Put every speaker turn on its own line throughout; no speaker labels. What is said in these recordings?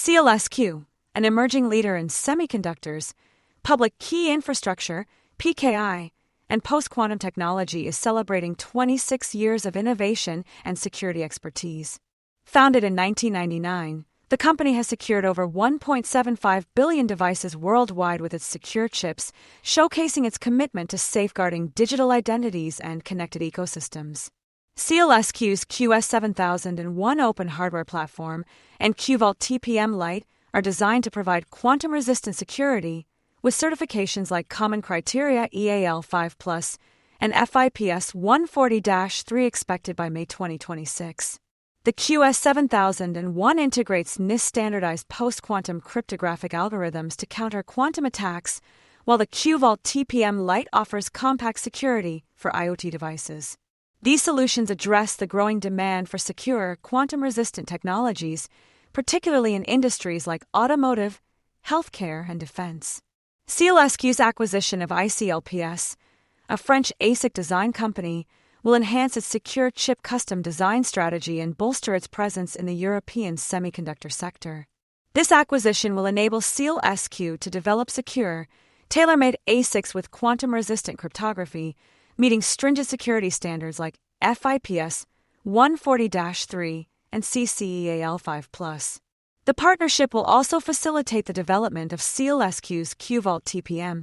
SEALSQ, an emerging leader in semiconductors, public key infrastructure, PKI, and post-quantum technology, is celebrating 26 years of innovation and security expertise. Founded in 1999, the company has secured over 1.75 billion devices worldwide with its secure chips, showcasing its commitment to safeguarding digital identities and connected ecosystems. SEALSQ's QS7001 open hardware platform and QVault TPM Lite are designed to provide quantum-resistant security, with certifications like Common Criteria EAL5+ and FIPS 140-3 expected by May 2026. The QS7001 integrates NIST-standardized post-quantum cryptographic algorithms to counter quantum attacks, while the QVault TPM Lite offers compact security for IoT devices. These solutions address the growing demand for secure, quantum-resistant technologies, particularly in industries like automotive, healthcare, and defense. SEALSQ's acquisition of ICLPS, a French ASIC design company, will enhance its secure chip custom design strategy and bolster its presence in the European semiconductor sector. This acquisition will enable SEALSQ to develop secure, tailor-made ASICs with quantum-resistant cryptography, meeting stringent security standards like FIPS 140-3 and CCEAL5+. The partnership will also facilitate the development of SEALSQ's QVault TPM,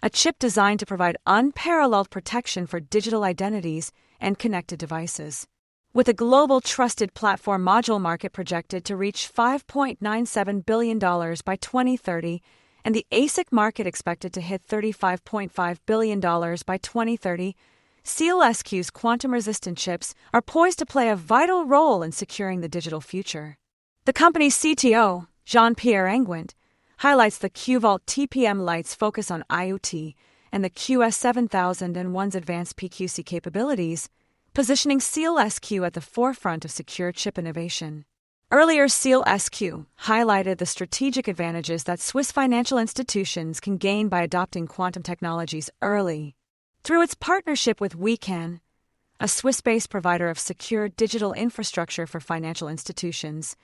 a chip designed to provide unparalleled protection for digital identities and connected devices. With a global trusted platform module market projected to reach $5.97 billion by 2030 and the ASIC market expected to hit $35.5 billion by 2030, SEALSQ's quantum-resistant chips are poised to play a vital role in securing the digital future. The company's CTO, Jean-Pierre Engwent, highlights the QVault TPM Lite's focus on IoT and the QS7001's advanced PQC capabilities, positioning SEALSQ at the forefront of secure chip innovation. Earlier, SEALSQ highlighted the strategic advantages that Swiss financial institutions can gain by adopting quantum technologies early. Through its partnership with WeCan, a Swiss-based provider of secure digital infrastructure for financial institutions,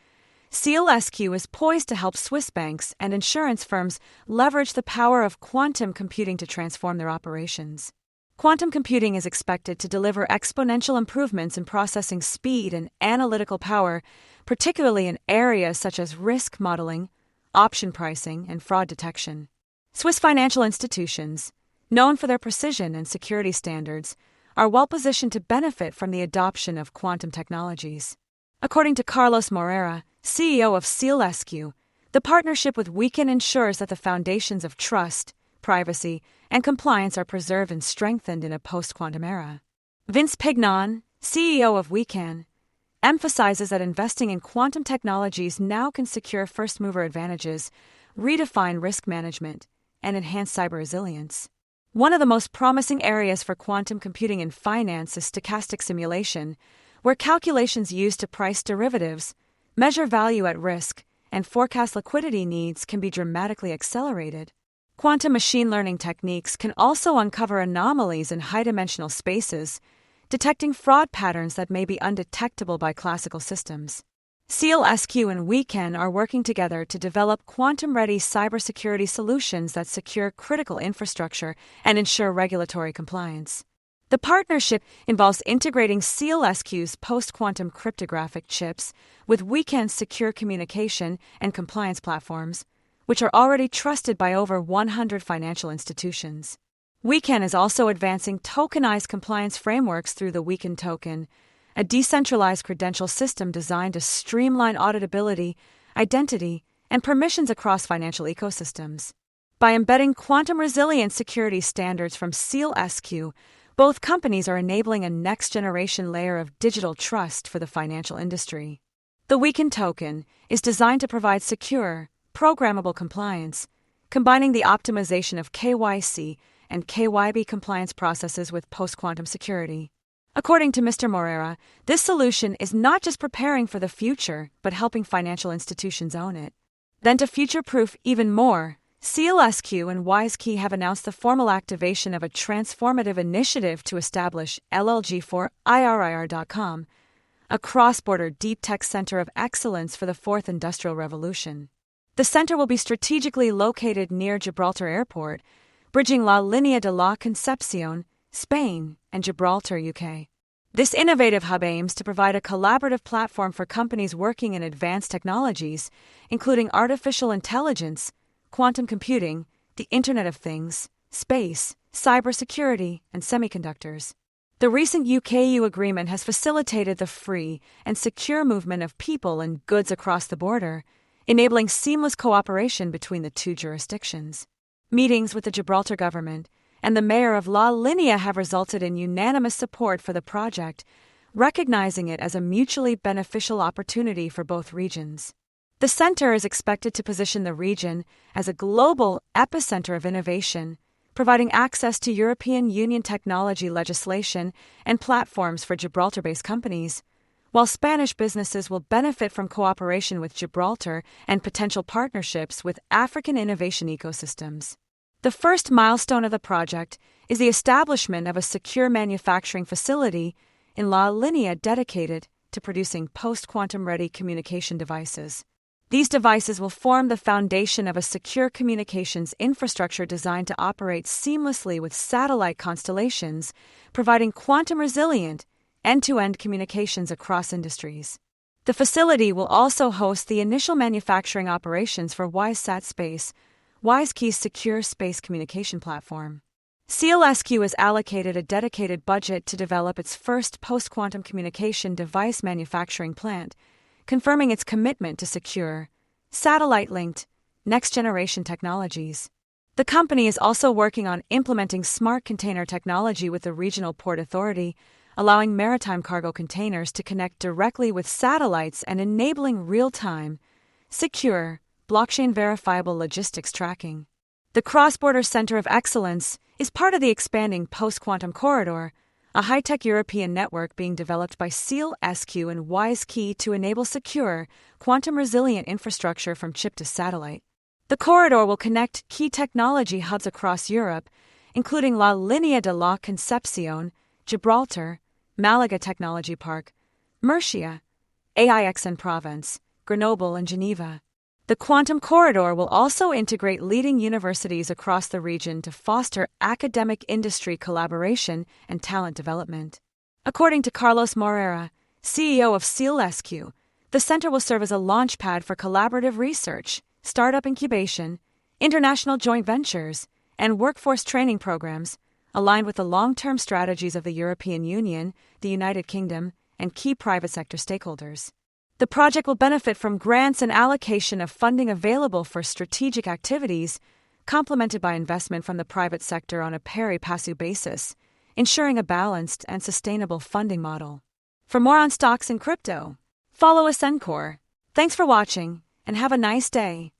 SEALSQ is poised to help Swiss banks and insurance firms leverage the power of quantum computing to transform their operations. Quantum computing is expected to deliver exponential improvements in processing speed and analytical power, particularly in areas such as risk modeling, option pricing, and fraud detection. Swiss financial institutions, known for their precision and security standards, are well positioned to benefit from the adoption of quantum technologies. According to Carlos Moreira, CEO of SEALSQ, the partnership with WeCan ensures that the foundations of trust, privacy, and compliance are preserved and strengthened in a post-quantum era. Vince Pignon, CEO of WeCan, emphasizes that investing in quantum technologies now can secure first-mover advantages, redefine risk management, and enhance cyber resilience. One of the most promising areas for quantum computing in finance is stochastic simulation, where calculations used to price derivatives, measure value at risk, and forecast liquidity needs can be dramatically accelerated. Quantum machine learning techniques can also uncover anomalies in high-dimensional spaces, detecting fraud patterns that may be undetectable by classical systems. SEALSQ and WeCan are working together to develop quantum-ready cybersecurity solutions that secure critical infrastructure and ensure regulatory compliance. The partnership involves integrating SEALSQ's post-quantum cryptographic chips with WeCan's secure communication and compliance platforms, which are already trusted by over 100 financial institutions. WeCan is also advancing tokenized compliance frameworks through the WeCan token, a decentralized credential system designed to streamline auditability, identity, and permissions across financial ecosystems. By embedding quantum-resilient security standards from SEALSQ, both companies are enabling a next-generation layer of digital trust for the financial industry. The WeCan token is designed to provide secure, programmable compliance, combining the optimization of KYC and KYB compliance processes with post-quantum security. According to Mr. Moreira, this solution is not just preparing for the future, but helping financial institutions own it. Then to future-proof even more, SEALSQ and WiseKey have announced the formal activation of a transformative initiative to establish LLG4IRIR.com, a cross-border deep tech center of excellence for the fourth industrial revolution. The center will be strategically located near Gibraltar Airport, bridging La Línea de la Concepción, Spain, and Gibraltar, UK. This innovative hub aims to provide a collaborative platform for companies working in advanced technologies, including artificial intelligence, quantum computing, the Internet of Things, space, cybersecurity, and semiconductors. The recent UK-EU agreement has facilitated the free and secure movement of people and goods across the border, enabling seamless cooperation between the two jurisdictions. Meetings with the Gibraltar government and the mayor of La Línea have resulted in unanimous support for the project, recognizing it as a mutually beneficial opportunity for both regions. The center is expected to position the region as a global epicenter of innovation, providing access to European Union technology legislation and platforms for Gibraltar-based companies, while Spanish businesses will benefit from cooperation with Gibraltar and potential partnerships with African innovation ecosystems. The first milestone of the project is the establishment of a secure manufacturing facility in La Línea dedicated to producing post-quantum-ready communication devices. These devices will form the foundation of a secure communications infrastructure designed to operate seamlessly with satellite constellations, providing quantum-resilient, end-to-end communications across industries. The facility will also host the initial manufacturing operations for WISeSat Space, WISeKey's secure space communication platform. SEALSQ has allocated a dedicated budget to develop its first post-quantum communication device manufacturing plant, confirming its commitment to secure, satellite-linked, next-generation technologies. The company is also working on implementing smart container technology with the Regional Port Authority, allowing maritime cargo containers to connect directly with satellites and enabling real-time, secure, blockchain-verifiable logistics tracking. The Cross-Border Center of Excellence is part of the expanding Post-Quantum Corridor, a high-tech European network being developed by SEALSQ and WISeKey to enable secure, quantum-resilient infrastructure from chip to satellite. The corridor will connect key technology hubs across Europe, including La Línea de la Concepción, Gibraltar, Malaga Technology Park, Murcia, Aix-en-Provence, Grenoble, and Geneva. The Quantum Corridor will also integrate leading universities across the region to foster academic-industry collaboration and talent development. According to Carlos Moreira, CEO of SEALSQ, the center will serve as a launchpad for collaborative research, startup incubation, international joint ventures, and workforce training programs, aligned with the long-term strategies of the European Union, the United Kingdom, and key private sector stakeholders. The project will benefit from grants and allocation of funding available for strategic activities, complemented by investment from the private sector on a pari passu basis, ensuring a balanced and sustainable funding model. For more on stocks and crypto, follow Ascencore. Thanks for watching, and have a nice day.